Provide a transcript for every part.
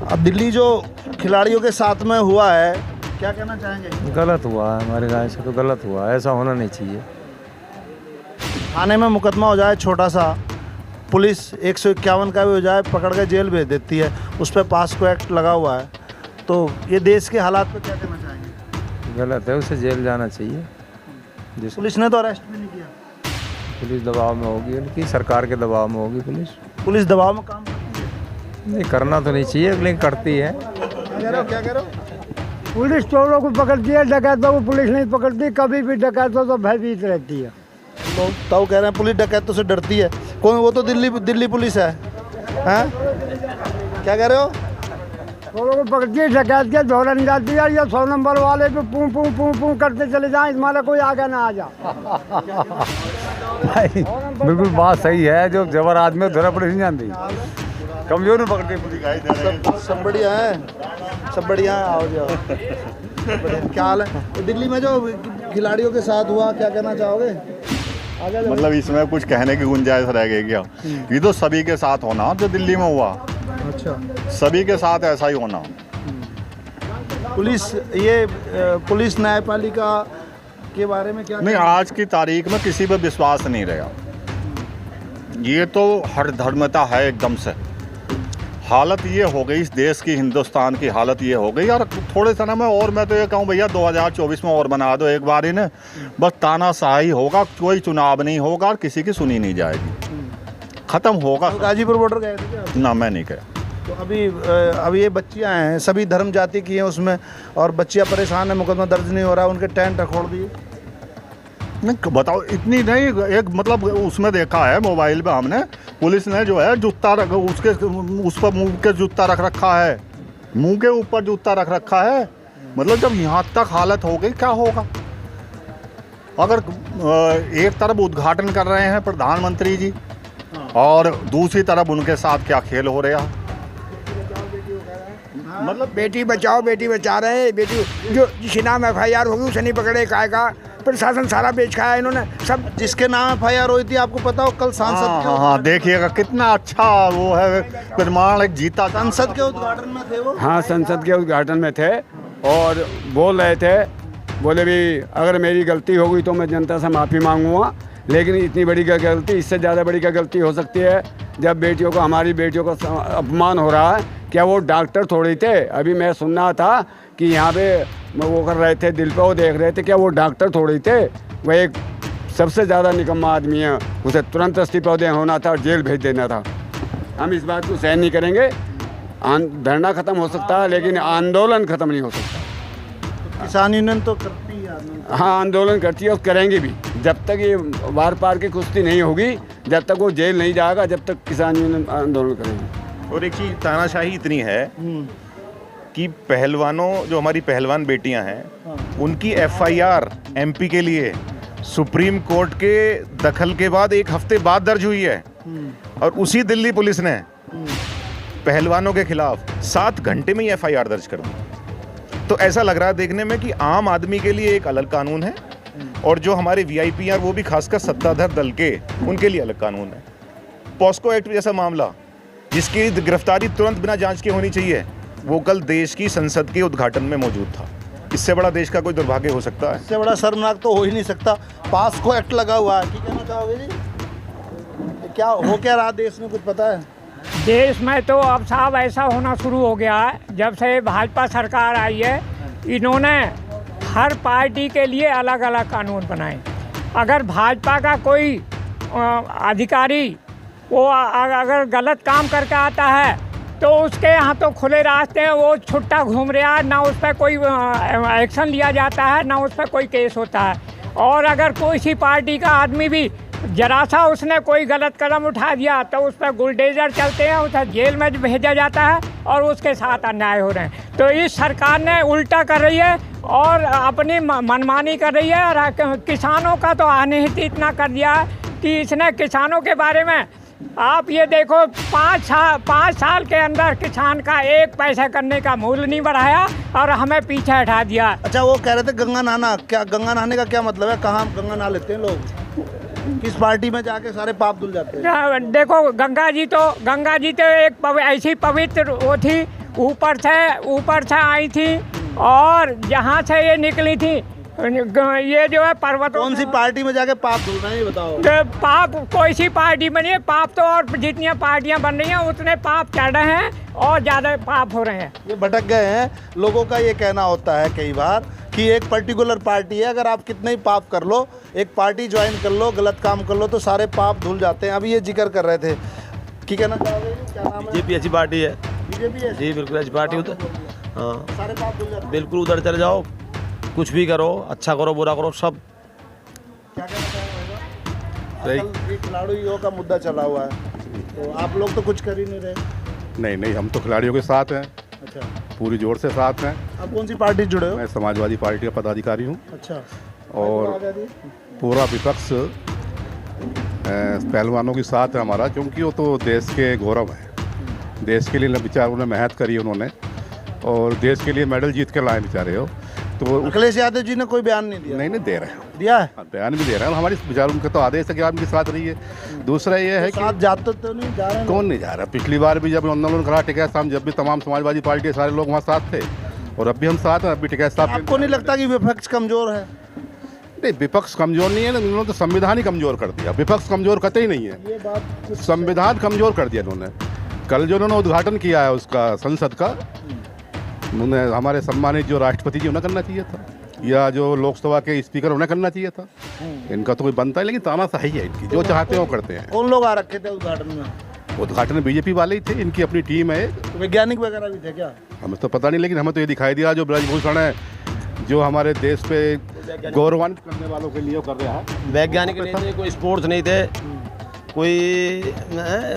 अब दिल्ली जो खिलाड़ियों के साथ में हुआ है, क्या कहना चाहेंगे? गलत हुआ है, हमारे राय से तो गलत हुआ है, ऐसा होना नहीं चाहिए। थाने में मुकदमा हो जाए छोटा सा, पुलिस 151 का भी हो जाए, पकड़ के जेल भेज देती है, उस पर पास्को एक्ट लगा हुआ है, तो ये देश के हालात पे क्या कहना चाहेंगे? गलत है, उसे जेल जाना चाहिए। जिस पुलिस ने तो अरेस्ट भी नहीं किया। पुलिस दबाव में होगी, उनकी सरकार के दबाव में होगी। पुलिस दबाव में काम करती है। नहीं करना तो नहीं चाहिए, लेकिन करती है। क्या कह रहे हो? पुलिस चोरों को पकड़ती है, डकैतों को पुलिस नहीं पकड़ती। कभी भी डकैतों तो भयभीत रहती है। लोग तो कह रहे हैं पुलिस डकैतों से डरती है। कौन? वो तो दिल्ली पुलिस है। हैं? क्या कह रहे हो? चोरों को पकड़ती है, डकैत के दौड़न जाती है, या 100 नंबर वाले पे पूं पूं पूं पूं करते चले जाएं, इसमाला कोई आगे ना आ जा। भाई बिल्कुल बात सही है, जो जबर आदमी धरा पुलिस नहीं जानती, कमजोर में पकड़ती पुलिस। सब बढ़िया है, सब बढ़िया है। आओ जाओ। क्या हाल है? तो दिल्ली में जो खिलाड़ियों के साथ हुआ, क्या कहना चाहोगे? मतलब इसमें कुछ कहने की गुंजाइश रह गई क्या? ये तो सभी के साथ होना जो दिल्ली में हुआ। अच्छा, सभी के साथ ऐसा ही होना। पुलिस न्यायपालिका के बारे में क्या नहीं, आज की तारीख में किसी पे विश्वास नहीं रहा। ये तो हर धर्मता है एकदम से। हालत ये हो गई इस देश की, हिंदुस्तान की हालत ये हो गई यार। थोड़े समय में और मैं तो ये कहूँ भैया 2024 में और बना दो एक बार ही ने, बस तानाशाही होगा, कोई चुनाव नहीं होगा और किसी की सुनी नहीं जाएगी, खत्म होगा। तो गाजीपुर बॉर्डर गए थे क्या? ना, मैं नहीं गया। तो अभी ये बच्चियां हैं, सभी धर्म जाति की हैं उसमें, और बच्चियां परेशान है, मुकदमा दर्ज नहीं हो रहा, उनके टेंट रखोड़ दिए। नहीं बताओ, इतनी नहीं, एक मतलब उसमें देखा है मोबाइल पे हमने, पुलिस ने जो है जूता रख, उसके उस पर मुंह के जूता रख रखा है, मुंह के ऊपर जूता रख रखा है। मतलब जब यहाँ तक हालत हो गई, क्या होगा? अगर एक तरफ उद्घाटन कर रहे हैं प्रधानमंत्री जी और दूसरी तरफ उनके साथ क्या खेल हो रहा है। मतलब बेटी बचाओ बेटी बचा रहे हैं। बेटी जो जिसके नाम FIR होगी उसे नहीं पकड़े, का प्रशासन सारा बेच खाया इन्होंने सब। जिसके नाम FIR हुई थी, आपको पता हो, कल सांसद हाँ, देखिएगा कितना अच्छा वो है निर्माण, एक जीता। संसद के उद्घाटन में थे वो। हाँ, संसद के उद्घाटन में थे और बोल रहे थे, बोले भी अगर मेरी गलती होगी तो मैं जनता से माफ़ी मांगूंगा, लेकिन इतनी बड़ी क्या गलती, इससे ज़्यादा बड़ी क्या गलती हो सकती है जब बेटियों को, हमारी बेटियों को अपमान हो रहा है। क्या वो डॉक्टर थोड़ी थे? अभी मैं सुन रहा था कि यहाँ पे वो कर रहे थे, दिल पे वो देख रहे थे, क्या वो डॉक्टर थोड़ी थे? वह एक सबसे ज़्यादा निकम्मा आदमी है, उसे तुरंत इस्तीफा दे होना था और जेल भेज देना था। हम इस बात को सहन नहीं करेंगे। धरना ख़त्म हो सकता है लेकिन आंदोलन ख़त्म नहीं हो सकता। किसान यूनियन तो करती है। हाँ, आंदोलन करती है और करेंगी भी, जब तक ये वार पार की कुश्ती नहीं होगी, जब तक वो जेल नहीं जाएगा, जब तक किसान यूनियन आंदोलन करेंगे। और एक चीज़, तानाशाही इतनी है कि पहलवानों, जो हमारी पहलवान बेटियां हैं, उनकी FIR MP के लिए सुप्रीम कोर्ट के दखल के बाद 1 हफ्ते बाद दर्ज हुई है, और उसी दिल्ली पुलिस ने पहलवानों के खिलाफ 7 घंटे में ही FIR दर्ज कर दी। तो ऐसा लग रहा है देखने में कि आम आदमी के लिए एक अलग कानून है, और जो हमारे VIP हैं वो भी खासकर सत्ताधार दल के, उनके लिए अलग कानून है। पॉस्को एक्ट जैसा मामला जिसकी गिरफ्तारी तुरंत बिना जांच के होनी चाहिए, वो कल देश की संसद के उद्घाटन में मौजूद था। इससे बड़ा देश का कोई दुर्भाग्य हो सकता है? इससे बड़ा शर्मनाक तो हो ही नहीं सकता। पास्को एक्ट लगा हुआ है, क्या कहना चाहोगे जी? क्या हो क्या रहा देश में, कुछ पता है? देश में तो अब साहब ऐसा होना शुरू हो गया है, जब से भाजपा सरकार आई है, इन्होंने हर पार्टी के लिए अलग अलग कानून बनाए। अगर भाजपा का कोई अधिकारी वो अगर गलत काम करके आता है तो उसके यहाँ तो खुले रास्ते हैं, वो छुट्टा घूम रहा है, ना उस पर कोई एक्शन लिया जाता है, ना उस पर कोई केस होता है। और अगर कोई सी पार्टी का आदमी भी जरा सा उसने कोई गलत कदम उठा दिया तो उस पर गुलडेजर चलते हैं, उसे जेल में भेजा जाता है और उसके साथ अन्याय हो रहे हैं। तो इस सरकार ने उल्टा कर रही है और अपनी मनमानी कर रही है, और किसानों का तो अनहित इतना कर दिया है कि इसने किसानों के बारे में, आप ये देखो, 5 साल के अंदर किसान का 1 पैसा करने का मूल्य नहीं बढ़ाया और हमें पीछे हटा दिया। अच्छा, वो कह रहे थे गंगा नहाना, क्या गंगा नहाने का क्या मतलब है? कहाँ गंगा नहा लेते हैं लोग? किस पार्टी में जाके सारे पाप धुल जाते हैं? देखो, गंगा जी तो एक ऐसी पवित्र वो थी, ऊपर से आई थी और जहाँ से ये निकली थी ये जो है पर्वतों कौन सी पार्टी में जाके पाप धुल रहे हैं ये बताओ। पाप कोई सी पार्टी बनी है, पाप तो और जितनी पार्टियां बन रही हैं उतने पाप चढ़ रहे हैं और ज़्यादा पाप हो रहे हैं। ये भटक गए हैं। लोगों का ये कहना होता है कई बार कि एक पर्टिकुलर पार्टी है, अगर आप कितने ही पाप कर लो, एक पार्टी ज्वाइन कर लो, गलत काम कर लो तो सारे पाप धुल जाते हैं। अभी ये जिक्र कर रहे थे, की कहना चाहोगे? क्या नाम है? बीजेपी अच्छी पार्टी है। बीजेपी है जी बिल्कुल अच्छी पार्टी उधर। हाँ सारे पाप धुल जाते हैं। बिल्कुल उधर चले जाओ, कुछ भी करो, अच्छा करो बुरा करो, सब क्या कहना चाहेंगे? आजकल ये खिलाड़ियों का मुद्दा चला हुआ है, तो आप लोग तो कुछ कर ही नहीं रहे। नहीं हम तो खिलाड़ियों के साथ हैं, अच्छा, पूरी जोर से साथ हैं। आप कौन सी पार्टी से जुड़े हो? मैं समाजवादी पार्टी का पदाधिकारी हूँ अच्छा, और पूरा विपक्ष पहलवानों के साथ है हमारा, क्योंकि वो तो देश के गौरव हैं। देश के लिए बेचारे उन्होंने मेहनत करी उन्होंने, और देश के लिए मेडल जीत के लाए बेचारे हो। तो अखिलेश यादव जी ने कोई बयान नहीं दिया? नहीं दे रहे हैं, दिया है? बयान भी दे रहे हैं। हमारी बेचारे उनके तो आदेश है कि आप इनके साथ रहिए। दूसरा ये है कि साथ जाते तो नहीं जा रहे हैं? कौन नहीं जा रहा। पिछली बार भी जब आंदोलन करा टिकैत साहब, जब भी तमाम समाजवादी पार्टी के सारे लोग वहाँ साथ थे, और अब भी हम साथ हैं। अब भी टिकैत साहब आपको नहीं लगता कि विपक्ष कमजोर है? नहीं, विपक्ष कमजोर नहीं है ना, उन्होंने तो संविधान ही कमजोर कर दिया। विपक्ष कमजोर कतई नहीं है, ये बात संविधान कमजोर कर दिया इन्होंने। कल जो उन्होंने उद्घाटन किया है उसका संसद का, उन्होंने हमारे सम्मानित जो राष्ट्रपति जी उन्हें करना चाहिए था, या जो लोकसभा के स्पीकर उन्हें करना चाहिए था। इनका तो कोई बनता है, लेकिन तानाशाही है इनकी, जो चाहते हैं वो करते हैं। कौन लोग आ रखे थे उद्घाटन में? उद्घाटन बीजेपी वाले ही थे, इनकी अपनी टीम है। तो वैज्ञानिक वगैरह भी थे क्या? हमें तो पता नहीं, लेकिन हमें तो ये दिखाई दिया जो ब्रजभूषण है, जो हमारे देश पे गौरवान्वित करने वालों के लिए कर रहा है। वैज्ञानिक नहीं थे, कोई स्पोर्ट्स नहीं थे, कोई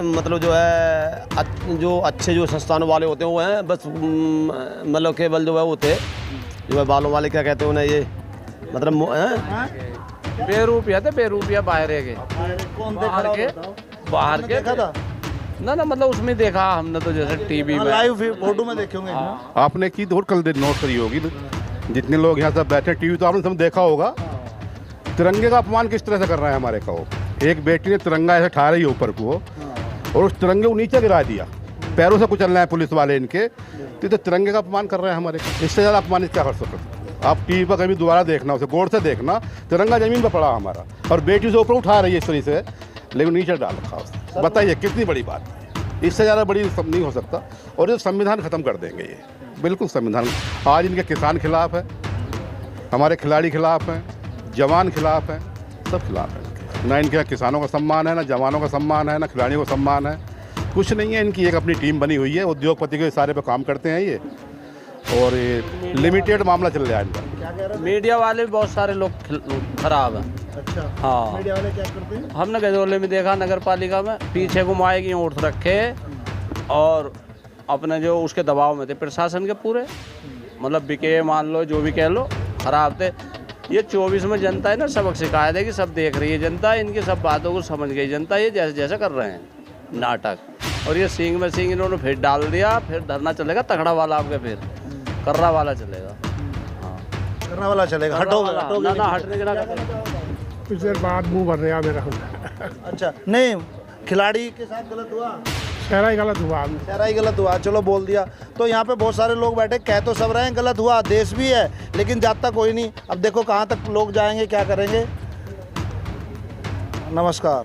मतलब जो है जो अच्छे जो संस्थानों वाले होते हैं वो हैं, बस मतलब केवल जो है वो थे जो है बालों वाले, क्या कहते हैं उन्हें, ये मतलब बेरूपिया थे, बेरूपिया बाहर के कौन बाहर के बाहर के देखा था? ना मतलब उसमें देखा हमने तो, जैसे टीवी में लाइव फोटो में देखे होंगे। आपने एक चीज़ और कल नोट करी होगी, जितने लोग यहाँ सब बैठे टीवी, तो आपने सब देखा होगा तिरंगे का अपमान किस तरह से कर रहे हैं हमारे को। एक बेटी ने तिरंगा ऐसे ठा रही है ऊपर को, और उस तिरंगे को नीचे गिरा दिया, पैरों से कुचल रहे हैं पुलिस वाले इनके, तो तिरंगे का अपमान कर रहे हैं हमारे को। इससे ज़्यादा अपमानित क्या कर सकते? आप टीवी पर कभी दोबारा देखना, उसे गौर से देखना, तिरंगा जमीन पर पड़ा हमारा, और बेटी से ऊपर उठा रही है इस तरीके से, लेकिन नीचे डाल रखा उसे। बताइए कितनी बड़ी बात है, इससे ज़्यादा बड़ी नहीं हो सकता। और ये संविधान ख़त्म कर देंगे, ये बिल्कुल संविधान। आज इनके किसान खिलाफ है, हमारे खिलाड़ी खिलाफ हैं, जवान खिलाफ हैं, सब खिलाफ हैं। ना इनके यहाँ किसानों का सम्मान है, ना जवानों का सम्मान है, ना खिलाड़ियों का सम्मान है, कुछ नहीं है। इनकी एक अपनी टीम बनी हुई है, उद्योगपति के इशारे पे काम करते हैं ये, और ये लिमिटेड मामला चल रहा है इनका। मीडिया वाले भी बहुत सारे लोग खराब हैं। अच्छा, हाँ, मीडिया वाले क्या करते हैं? हमने गजोले में देखा, नगर पालिका में पीछे घुमाए की ऊँट रखे, और अपने जो उसके दबाव में थे प्रशासन के पूरे, मतलब बिके मान लो, जो भी कह लो, खराब थे। ये 24 में जनता है ना, सबक सिखाया है कि सब देख रही है जनता, इनकी सब बातों को समझ गई जनता, ये जैसे जैसे कर रहे हैं नाटक। और ये सींग में सींग इन्होंने फिर डाल दिया, फिर धरना चलेगा तगड़ा वाला आपके, फिर कर्रा वाला चलेगा। हाँ, करने वाला चलेगा, हटोगे? ना हटने के ना। कुछ देर बाद मुँह भर रहा मेरा। अच्छा, नहीं खिलाड़ी के साथ गलत हुआ, सारा ही गलत हुआ। सारा ही गलत हुआ, चलो बोल दिया। तो यहाँ पे बहुत सारे लोग बैठे, कह तो सब रहे हैं गलत हुआ, देश भी है, लेकिन जाता कोई नहीं। अब देखो कहाँ तक लोग जाएंगे, क्या करेंगे। नमस्कार।